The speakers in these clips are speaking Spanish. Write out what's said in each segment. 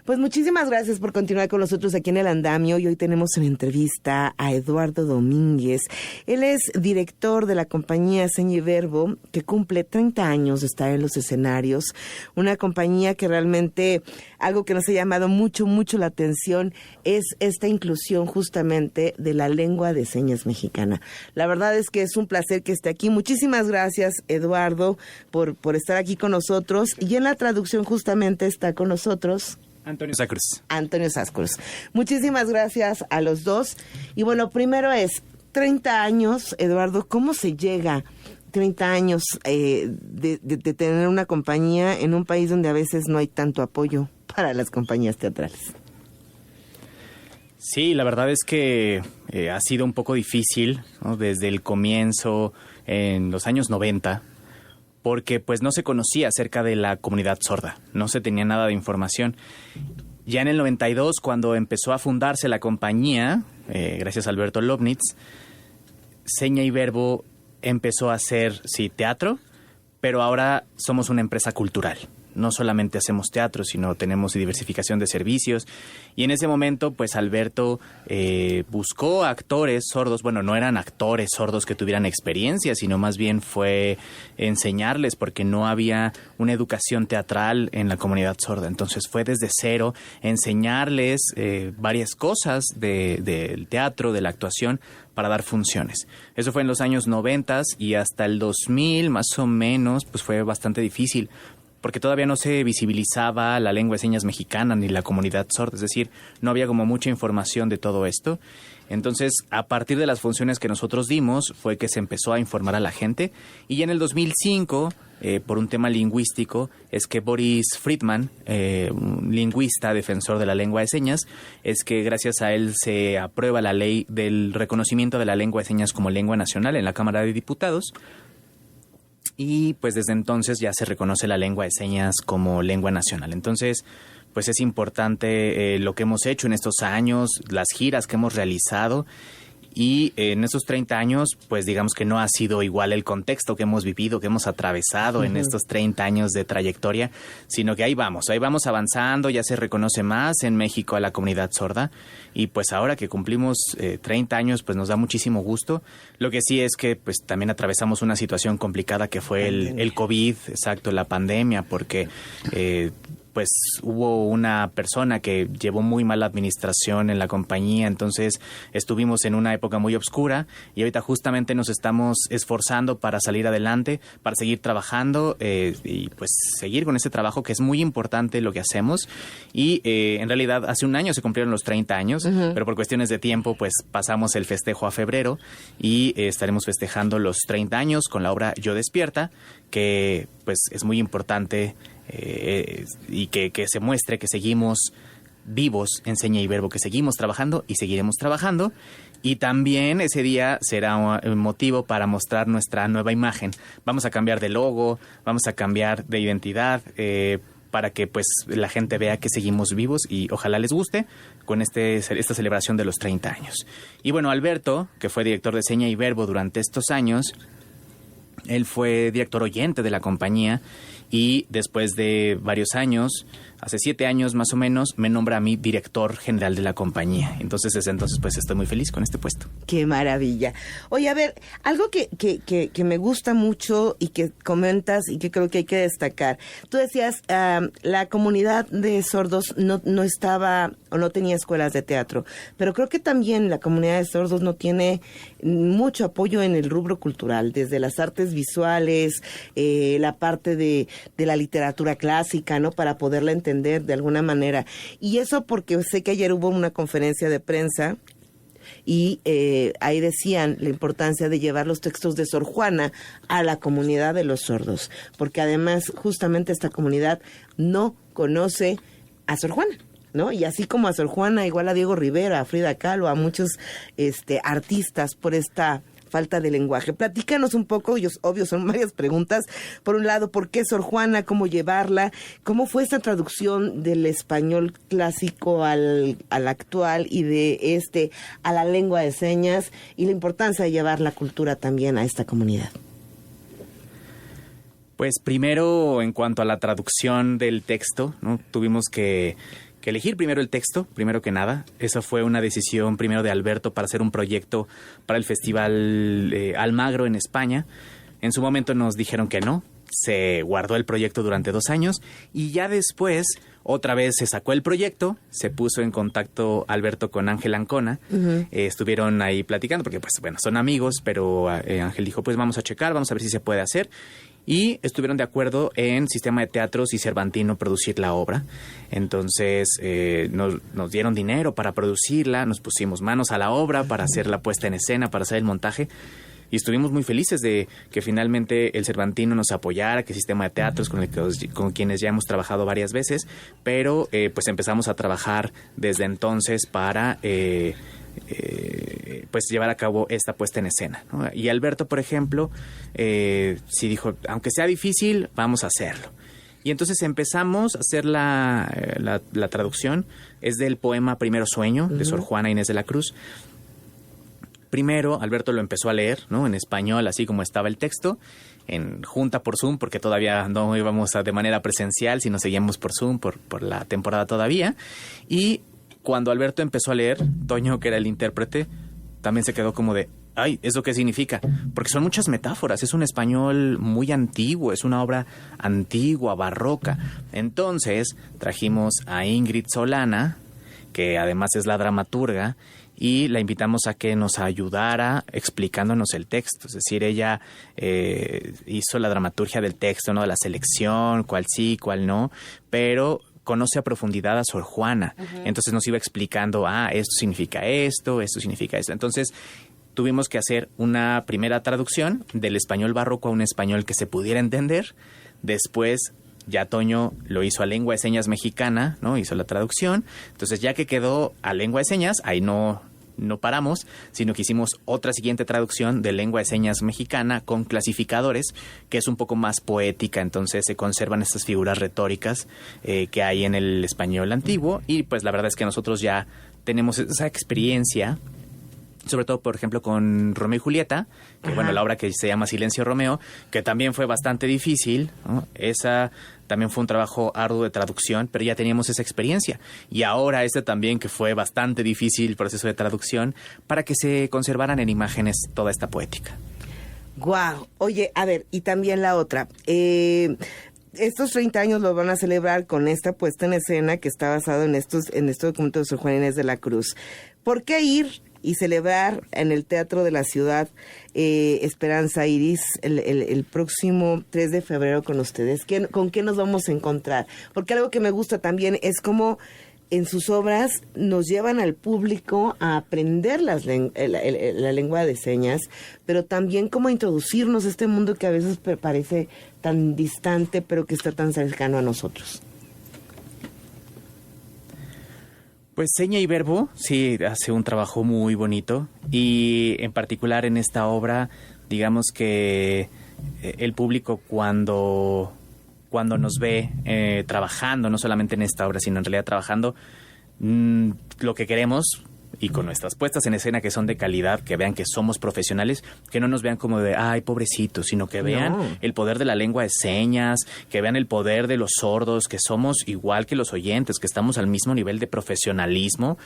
Pues muchísimas gracias por continuar con nosotros aquí en El Andamio, y hoy tenemos en entrevista a Eduardo Domínguez. Él es director de la compañía Seña y Verbo, que cumple 30 años de estar en los escenarios. Una compañía que realmente, algo que nos ha llamado mucho la atención es esta inclusión justamente de la lengua de señas mexicana. La verdad es que es un placer que esté aquí. Muchísimas gracias, Eduardo, por estar aquí con nosotros. Y en la traducción justamente está con nosotros Antonio Sascruz. Antonio Sascruz. Muchísimas gracias a los dos. Y bueno, primero es 30 años, Eduardo, ¿cómo se llega 30 años de tener una compañía en un país donde a veces no hay tanto apoyo para las compañías teatrales? Sí, la verdad es que ha sido un poco difícil, ¿no? Desde el comienzo, en los años 90, porque pues no se conocía acerca de la comunidad sorda, no se tenía nada de información. Ya en el 92, cuando empezó a fundarse la compañía, gracias a Alberto Lobnitz, Seña y Verbo empezó a hacer, sí, teatro, pero ahora somos una empresa cultural. No solamente hacemos teatro, sino tenemos diversificación de servicios. Y en ese momento, pues Alberto buscó actores sordos. Bueno, no eran actores sordos que tuvieran experiencia, sino más bien fue enseñarles, porque no había una educación teatral en la comunidad sorda. Entonces fue desde cero enseñarles varias cosas del teatro, de la actuación, para dar funciones. Eso fue en los años 90 y hasta el 2000, más o menos, pues fue bastante difícil, porque todavía no se visibilizaba la lengua de señas mexicana ni la comunidad sorda, es decir, no había como mucha información de todo esto. Entonces, a partir de las funciones que nosotros dimos, fue que se empezó a informar a la gente, y ya en el 2005, por un tema lingüístico, es que Boris Friedman, un lingüista defensor de la lengua de señas, es que gracias a él se aprueba la ley del reconocimiento de la lengua de señas como lengua nacional en la Cámara de Diputados. Y pues desde entonces ya se reconoce la lengua de señas como lengua nacional. Entonces, pues es importante lo que hemos hecho en estos años, las giras que hemos realizado. Y en esos 30 años, pues digamos que no ha sido igual el contexto que hemos vivido, que hemos atravesado en estos 30 años de trayectoria, sino que ahí vamos avanzando, ya se reconoce más en México a la comunidad sorda, y pues ahora que cumplimos 30 años, pues nos da muchísimo gusto. Lo que sí es que pues también atravesamos una situación complicada que fue el COVID, exacto, la pandemia, porque pues hubo una persona que llevó muy mala administración en la compañía, entonces estuvimos en una época muy oscura, y ahorita justamente nos estamos esforzando para salir adelante, para seguir trabajando y pues seguir con este trabajo que es muy importante lo que hacemos. Y en realidad hace un año se cumplieron los 30 años, pero por cuestiones de tiempo pues pasamos el festejo a febrero, y estaremos festejando los 30 años con la obra Yo Despierta, que pues es muy importante y que se muestre que seguimos vivos en Seña y Verbo, que seguimos trabajando y seguiremos trabajando. Y también ese día será un motivo para mostrar nuestra nueva imagen. Vamos a cambiar de logo, vamos a cambiar de identidad, para que pues la gente vea que seguimos vivos, y ojalá les guste con esta celebración de los 30 años. Y bueno, Alberto, que fue director de Seña y Verbo durante estos años, él fue director oyente de la compañía, y después de varios años, hace 7 años más o menos, me nombra a mí director general de la compañía. Entonces, desde entonces, pues estoy muy feliz con este puesto. ¡Qué maravilla! Oye, a ver, algo que me gusta mucho y que comentas y que creo que hay que destacar. Tú decías, la comunidad de sordos no estaba o no tenía escuelas de teatro, pero creo que también la comunidad de sordos no tiene mucho apoyo en el rubro cultural, desde las artes visuales, la parte de la literatura clásica, ¿no? Para poderla entender de alguna manera. Y eso porque sé que ayer hubo una conferencia de prensa y ahí decían la importancia de llevar los textos de Sor Juana a la comunidad de los sordos, porque además justamente esta comunidad no conoce a Sor Juana, ¿no? Y así como a Sor Juana, igual a Diego Rivera, a Frida Kahlo, a muchos artistas por esta falta de lenguaje. Platícanos un poco, obvio son varias preguntas. Por un lado, ¿por qué Sor Juana? ¿Cómo llevarla? ¿Cómo fue esta traducción del español clásico al actual y de a la lengua de señas? Y la importancia de llevar la cultura también a esta comunidad. Pues primero, en cuanto a la traducción del texto, ¿no? Tuvimos que que elegir primero el texto, primero que nada. Esa fue una decisión primero de Alberto para hacer un proyecto para el Festival Almagro en España. En su momento nos dijeron que no, se guardó el proyecto durante 2 años y ya después otra vez se sacó el proyecto, se puso en contacto Alberto con Ángel Ancona, estuvieron ahí platicando porque pues bueno, son amigos, pero Ángel dijo pues vamos a checar, vamos a ver si se puede hacer. Y estuvieron de acuerdo en Sistema de Teatros y Cervantino producir la obra. Entonces nos dieron dinero para producirla, nos pusimos manos a la obra para hacer la puesta en escena, para hacer el montaje. Y estuvimos muy felices de que finalmente el Cervantino nos apoyara, que Sistema de Teatros, con quienes ya hemos trabajado varias veces, pero pues empezamos a trabajar desde entonces para pues llevar a cabo esta puesta en escena, ¿no? Y Alberto, por ejemplo, sí dijo, aunque sea difícil, vamos a hacerlo. Y entonces empezamos a hacer la traducción. Es del poema Primero Sueño, de Sor Juana Inés de la Cruz. Primero, Alberto lo empezó a leer, ¿no? En español, así como estaba el texto, en junta por Zoom, porque todavía no íbamos de manera presencial, sino seguíamos por Zoom, por la temporada todavía. Y cuando Alberto empezó a leer, Toño, que era el intérprete, también se quedó como de, ay, ¿eso qué significa? Porque son muchas metáforas, es un español muy antiguo, es una obra antigua, barroca. Entonces, trajimos a Ingrid Solana, que además es la dramaturga, y la invitamos a que nos ayudara explicándonos el texto. Es decir, ella hizo la dramaturgia del texto, ¿no? De la selección, cuál sí, cuál no, pero conoce a profundidad a Sor Juana. Entonces nos iba explicando, esto significa esto significa esto. Entonces tuvimos que hacer una primera traducción del español barroco a un español que se pudiera entender. Después ya Toño lo hizo a lengua de señas mexicana, ¿no? Hizo la traducción. Entonces, ya que quedó a lengua de señas, ahí no paramos, sino que hicimos otra siguiente traducción de lengua de señas mexicana con clasificadores, que es un poco más poética. Entonces, se conservan estas figuras retóricas que hay en el español antiguo. Y pues la verdad es que nosotros ya tenemos esa experiencia, sobre todo, por ejemplo, con Romeo y Julieta, que bueno, la obra que se llama Silencio Romeo, que también fue bastante difícil, ¿no? Esa también fue un trabajo arduo de traducción, pero ya teníamos esa experiencia. Y ahora también, que fue bastante difícil el proceso de traducción, para que se conservaran en imágenes toda esta poética. Guau. Oye, a ver, y también la otra. Estos 30 años los van a celebrar con esta puesta en escena que está basado en este documento de Sor Juana Inés de la Cruz. ¿Por qué ir y celebrar en el Teatro de la Ciudad Esperanza Iris el próximo 3 de febrero con ustedes? ¿Con qué nos vamos a encontrar? Porque algo que me gusta también es cómo en sus obras nos llevan al público a aprender la lengua de señas, pero también cómo introducirnos a este mundo que a veces parece tan distante, pero que está tan cercano a nosotros. Pues Seña y Verbo sí hace un trabajo muy bonito, y en particular en esta obra, digamos que el público cuando nos ve trabajando, no solamente en esta obra, sino en realidad trabajando, lo que queremos, y con nuestras puestas en escena que son de calidad, que vean que somos profesionales, que no nos vean como de, ay, pobrecitos, sino que vean el poder de la lengua de señas, que vean el poder de los sordos, que somos igual que los oyentes, que estamos al mismo nivel de profesionalismo,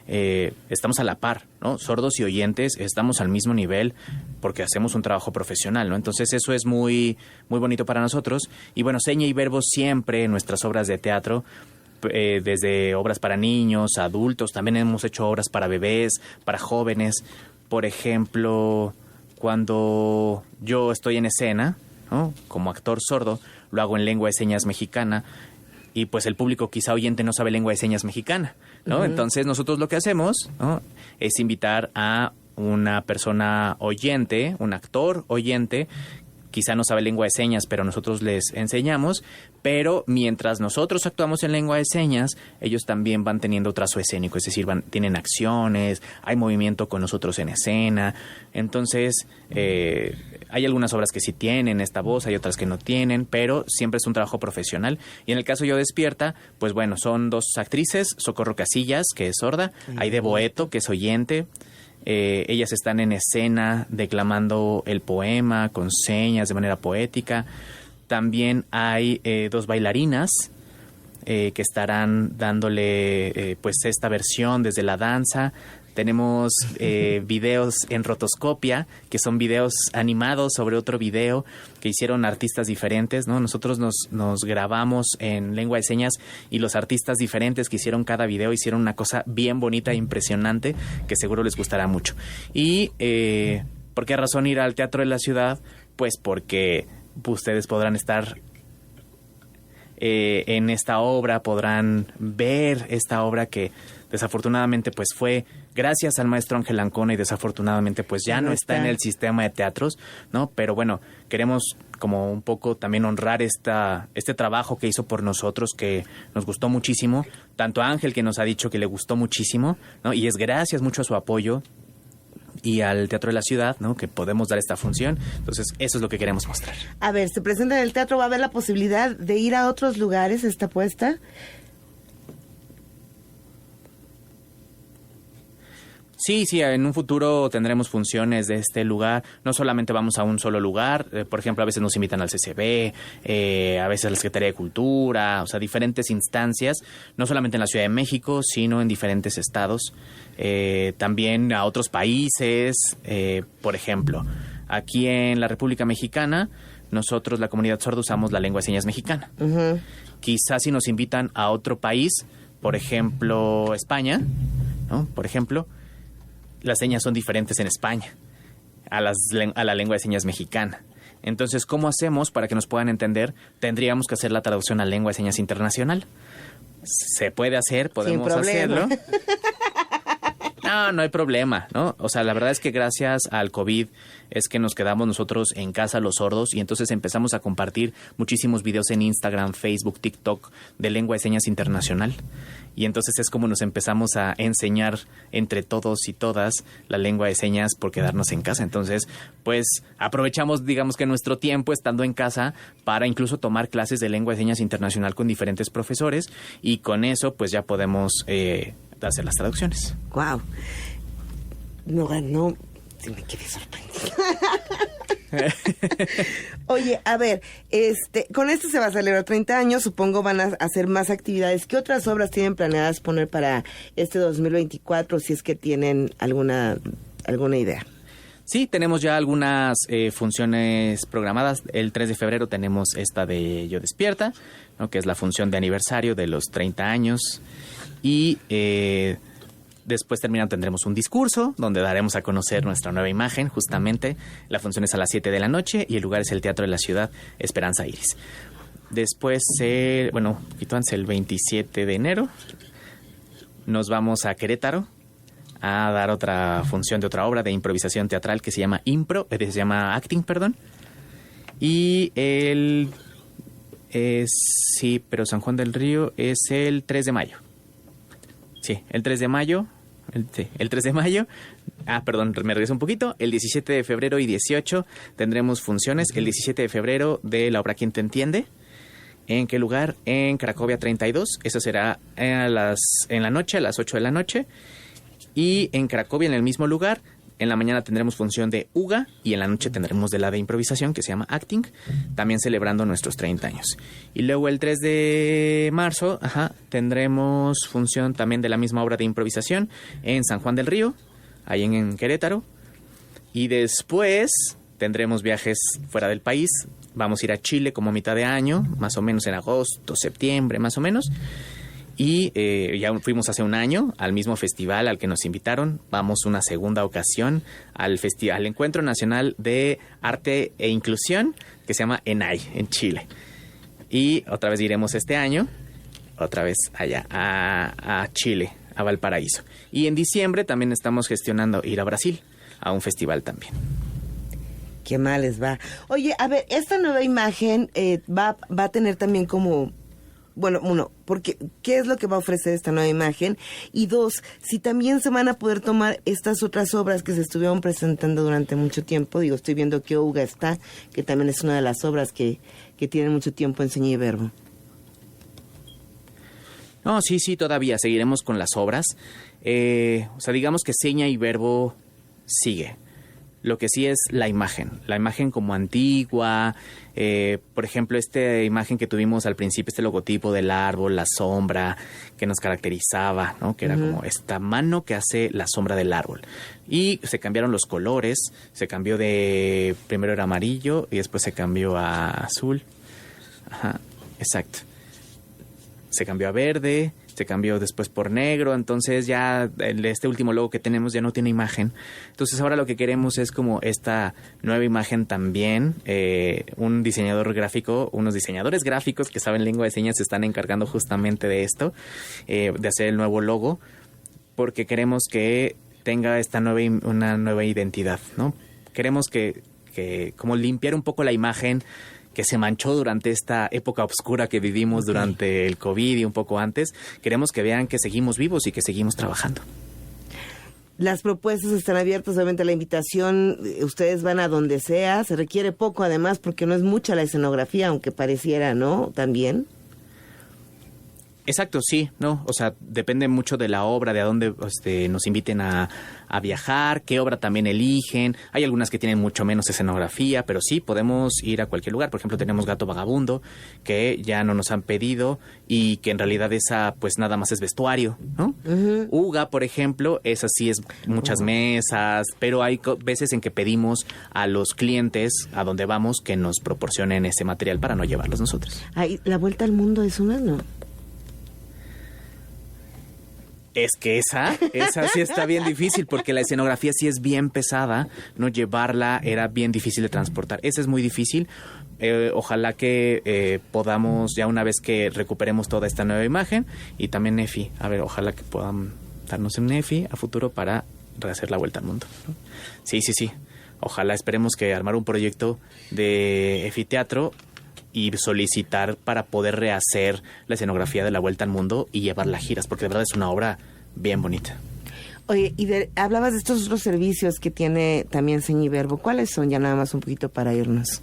estamos a la par, ¿no? Sordos y oyentes estamos al mismo nivel porque hacemos un trabajo profesional, ¿no? Entonces eso es muy, muy bonito para nosotros. Y bueno, Seña y Verbo siempre en nuestras obras de teatro, desde obras para niños, adultos, también hemos hecho obras para bebés, para jóvenes. Por ejemplo, cuando yo estoy en escena, ¿no? Como actor sordo, lo hago en lengua de señas mexicana, y pues el público quizá oyente no sabe lengua de señas mexicana, ¿no? Entonces nosotros lo que hacemos, ¿no? Es invitar a una persona oyente, un actor oyente, quizá no sabe lengua de señas, pero nosotros les enseñamos, pero mientras nosotros actuamos en lengua de señas, ellos también van teniendo trazo escénico, es decir, tienen acciones, hay movimiento con nosotros en escena. Entonces, hay algunas obras que sí tienen esta voz, hay otras que no tienen, pero siempre es un trabajo profesional. Y en el caso Yo Despierta, pues bueno, son 2 actrices, Socorro Casillas, que es sorda, Aide Boeto, que es oyente. Ellas están en escena declamando el poema con señas de manera poética. También hay 2 bailarinas, que estarán dándole pues esta versión desde la danza. Tenemos videos en rotoscopia, que son videos animados sobre otro video que hicieron artistas diferentes, ¿no? Nosotros nos grabamos en lengua de señas y los artistas diferentes que hicieron cada video hicieron una cosa bien bonita e impresionante que seguro les gustará mucho. Y ¿por qué razón ir al Teatro de la Ciudad? Pues porque ustedes podrán estar en esta obra, podrán ver esta obra que desafortunadamente pues fue gracias al maestro Ángel Ancona y desafortunadamente pues ya no está en el sistema de teatros, ¿no? Pero bueno, queremos como un poco también honrar este trabajo que hizo por nosotros, que nos gustó muchísimo, tanto a Ángel, que nos ha dicho que le gustó muchísimo, ¿no? Y es gracias mucho a su apoyo y al Teatro de la Ciudad, ¿no? Que podemos dar esta función. Entonces, eso es lo que queremos mostrar. A ver, se presenta en el teatro, ¿va a haber la posibilidad de ir a otros lugares esta puesta? Sí, en un futuro tendremos funciones de este lugar. No solamente vamos a un solo lugar, por ejemplo, a veces nos invitan al CCB, a veces a la Secretaría de Cultura, o sea, diferentes instancias, no solamente en la Ciudad de México, sino en diferentes estados, también a otros países, por ejemplo, aquí en la República Mexicana, nosotros, la comunidad sorda, usamos la lengua de señas mexicana. Uh-huh. Quizás si nos invitan a otro país, por ejemplo, España, ¿no? Por ejemplo, las señas son diferentes en España a la lengua de señas mexicana. Entonces, ¿cómo hacemos para que nos puedan entender? Tendríamos que hacer la traducción a lengua de señas internacional. Se puede hacer, podemos hacerlo. No hay problema, ¿no? O sea, la verdad es que gracias al COVID es que nos quedamos nosotros en casa los sordos y entonces empezamos a compartir muchísimos videos en Instagram, Facebook, TikTok de lengua de señas internacional. Y entonces es como nos empezamos a enseñar entre todos y todas la lengua de señas por quedarnos en casa. Entonces, pues aprovechamos, digamos que nuestro tiempo estando en casa para incluso tomar clases de lengua de señas internacional con diferentes profesores y con eso pues ya podemos hacer las traducciones. Wow. No, se me quedé sorprendida. Oye, a ver, con esto se va a celebrar 30 años, supongo van a hacer más actividades. ¿Qué otras obras tienen planeadas poner para este 2024, si es que tienen alguna idea? Sí, tenemos ya algunas funciones programadas. El 3 de febrero tenemos esta de Yo Despierta, ¿no? Que es la función de aniversario de los 30 años. Y después tendremos un discurso donde daremos a conocer nuestra nueva imagen, justamente. La función es a las 7 de la noche y el lugar es el Teatro de la Ciudad, Esperanza Iris. Después, el 27 de enero, nos vamos a Querétaro a dar otra función de otra obra de improvisación teatral que se llama Acting, perdón. Y pero San Juan del Río es el 3 de mayo. Sí, el 3 de mayo. El 3 de mayo. Me regreso un poquito. El 17 de febrero y 18 tendremos funciones. El 17 de febrero de la obra ¿Quién te entiende? ¿En qué lugar? En Cracovia 32. Eso será en la noche, a las 8 de la noche. Y en Cracovia, en el mismo lugar, en la mañana tendremos función de UGA y en la noche tendremos de la de improvisación que se llama Acting, también celebrando nuestros 30 años. Y luego el 3 de marzo tendremos función también de la misma obra de improvisación en San Juan del Río, ahí en Querétaro. Y después tendremos viajes fuera del país. Vamos a ir a Chile como a mitad de año, más o menos en agosto, septiembre, más o menos. Y ya fuimos hace un año al mismo festival al que nos invitaron. Vamos una segunda ocasión al Encuentro Nacional de Arte e Inclusión que se llama ENAI, en Chile. Y otra vez iremos este año, otra vez allá a Chile, a Valparaíso. Y en diciembre también estamos gestionando ir a Brasil, a un festival también. Qué mal les va. Oye, a ver, esta nueva imagen va a tener también como... Bueno, uno, porque ¿qué es lo que va a ofrecer esta nueva imagen? Y dos, si también se van a poder tomar estas otras obras que se estuvieron presentando durante mucho tiempo. Digo, estoy viendo que Ouga está, que también es una de las obras que tienen mucho tiempo en Seña y Verbo. No, sí, todavía seguiremos con las obras. Digamos que Seña y Verbo sigue. Lo que sí es la imagen como antigua. Por ejemplo, esta imagen que tuvimos al principio, este logotipo del árbol, la sombra que nos caracterizaba, ¿no? Que era como esta mano que hace la sombra del árbol. Y se cambiaron los colores, se cambió primero era amarillo y después se cambió a azul. Ajá, exacto. Se cambió a verde, se cambió después por negro, entonces ya este último logo que tenemos ya no tiene imagen. Entonces ahora lo que queremos es como esta nueva imagen también. Un diseñador gráfico, unos diseñadores gráficos que saben lengua de señas se están encargando justamente de esto, de hacer el nuevo logo, porque queremos que tenga una nueva identidad, ¿no? Queremos que como limpiar un poco la imagen que se manchó durante esta época oscura que vivimos durante el COVID y un poco antes. Queremos que vean que seguimos vivos y que seguimos trabajando. Las propuestas están abiertas, obviamente la invitación, ustedes van a donde sea, se requiere poco además porque no es mucha la escenografía, aunque pareciera, ¿no? También. Exacto, sí, ¿no? O sea, depende mucho de la obra, de a dónde nos inviten a viajar, qué obra también eligen. Hay algunas que tienen mucho menos escenografía, pero sí, podemos ir a cualquier lugar. Por ejemplo, tenemos Gato Vagabundo, que ya no nos han pedido y que en realidad esa, pues nada más es vestuario, ¿no? Uga, por ejemplo, esa sí es muchas mesas, pero hay veces en que pedimos a los clientes a donde vamos que nos proporcionen ese material para no llevarlos nosotros. Ay, la vuelta al mundo es una, ¿no? Es que esa sí está bien difícil porque la escenografía sí es bien pesada, no llevarla era bien difícil de transportar. Esa es muy difícil. Ojalá que podamos, ya una vez que recuperemos toda esta nueva imagen, y también Nefi, a ver, ojalá que puedan darnos un Nefi a futuro para rehacer la vuelta al mundo, ¿no? Sí. Ojalá, esperemos que armar un proyecto de EFI Teatro y solicitar para poder rehacer la escenografía de la Vuelta al Mundo y llevarla a giras, porque de verdad es una obra bien bonita. Oye, y hablabas de estos otros servicios que tiene también Seña y Verbo. ¿Cuáles son? Ya nada más un poquito para irnos.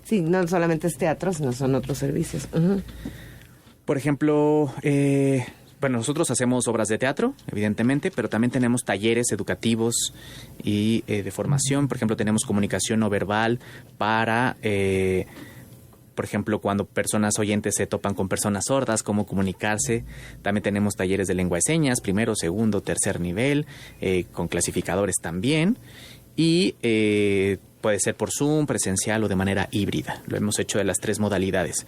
Sí, no solamente es teatro, sino son otros servicios. Por ejemplo, bueno, nosotros hacemos obras de teatro, evidentemente, pero también tenemos talleres educativos y de formación. Por ejemplo, tenemos comunicación no verbal para, por ejemplo, cuando personas oyentes se topan con personas sordas, cómo comunicarse. También tenemos talleres de lengua de señas, primero, segundo, tercer nivel, con clasificadores también. Y puede ser por Zoom, presencial o de manera híbrida. Lo hemos hecho de las 3 modalidades.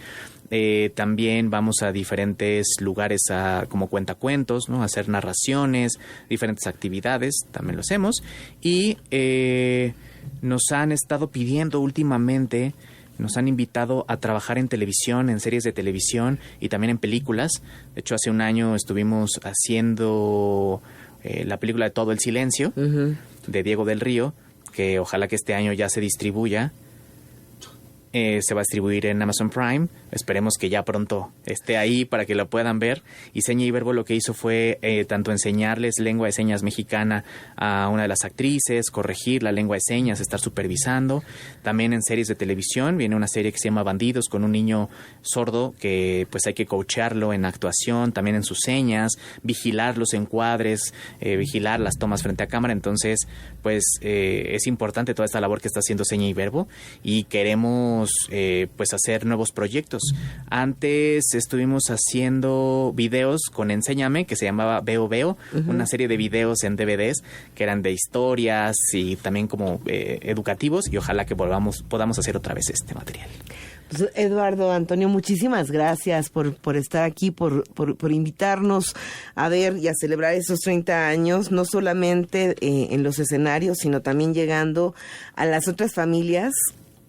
También vamos a diferentes lugares como cuentacuentos, ¿no? A hacer narraciones, diferentes actividades, también lo hacemos. Y nos han estado pidiendo últimamente, nos han invitado a trabajar en televisión, en series de televisión y también en películas. De hecho, hace un año estuvimos haciendo la película de Todo el Silencio, de Diego del Río, que ojalá que este año ya se distribuya. Se va a distribuir en Amazon Prime. Esperemos que ya pronto esté ahí para que lo puedan ver. Y Seña y Verbo lo que hizo fue tanto enseñarles lengua de señas mexicana a una de las actrices, corregir la lengua de señas, estar supervisando. También en series de televisión viene una serie que se llama Bandidos, con un niño sordo que pues hay que coachearlo en actuación, también en sus señas, vigilar los encuadres, vigilar las tomas frente a cámara. Entonces pues es importante toda esta labor que está haciendo Seña y Verbo y queremos pues hacer nuevos proyectos. Antes estuvimos haciendo videos con Enséñame, que se llamaba Veo Veo, una serie de videos en DVDs que eran de historias y también como educativos, y ojalá que podamos hacer otra vez este material. Pues, Eduardo, Antonio, muchísimas gracias por estar aquí, por invitarnos a ver y a celebrar esos 30 años, no solamente en los escenarios, sino también llegando a las otras familias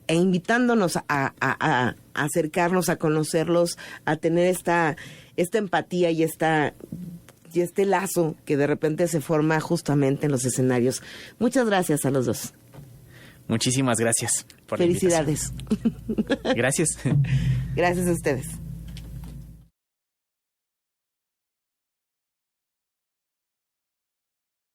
e invitándonos a acercarnos, a conocerlos, a tener esta empatía y este lazo que de repente se forma justamente en los escenarios. Muchas gracias a los dos. Muchísimas gracias por Felicidades. la invitación. Gracias. Gracias a ustedes.